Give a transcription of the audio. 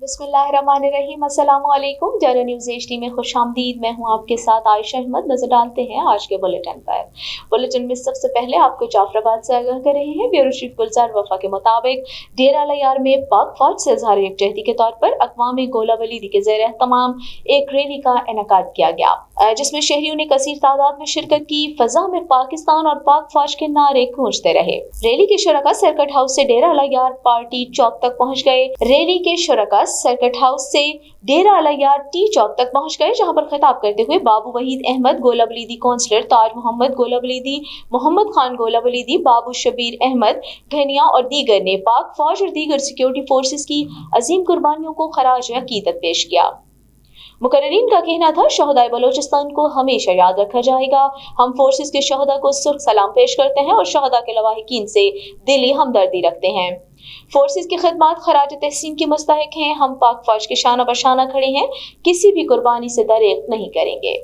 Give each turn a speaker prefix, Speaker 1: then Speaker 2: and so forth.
Speaker 1: बिस्मिल्लाहिर्रहमानिर्रहीम। अस्सलाम वालेकुम। जरा न्यूज़ HD में खुशामदीद। मैं हूं आपके साथ आयशा अहमद। नजर डालते हैं आज के बुलेटिन पर। बुलेटिन में सबसे पहले आपको जाफराबाद से आगाह कर रहे हैं। ब्यूरो चीफ गुलजार वफा के मुताबिक डेरा लयार में पाक फौज से इज़हार यकजहती के तौर पर अक़वाम गोला वलीदी के ज़ेर एहतमाम एक रैली का इनेकाद किया गया, जिसमें शहरियों ने कसीर तादाद में शिरकत की। फजा में पाकिस्तान और पाक फौज के नारे गूंजते रहे। रैली के शुरका सर्किट हाउस से डेरा लयार पार्टी चौक तक पहुंच गए। रैली के शुरका सर्किट हाउस से डेरा लयार टी चौक तक पहुंच गए, जहां पर खिताब करते हुए बाबू वहीद अहमद गोला वलीदी, काउंसलर ताज मोहम्मद गोला वलीदी, मोहम्मद खान गोला वलीदी, बाबू शबीर अहमद घनिया और दीगर ने पाक फौज और दीगर सिक्योरिटी फोर्सेस की अजीम कुर्बानियों को खराज अकीदत पेश किया। मुकर्रीन का कहना था, शहदाए बलोचिस्तान को हमेशा याद रखा जाएगा। हम फोर्सेस के शहदा को सुर्ख सलाम पेश करते हैं और शहदा के लवाहिकीन से दिली हमदर्दी रखते हैं। फोर्सेस की खिदमत खराज तहसीन की मुस्तहिक हैं। हम पाक फौज के शाना बशाना खड़े हैं, किसी भी कुर्बानी से दरेक नहीं करेंगे।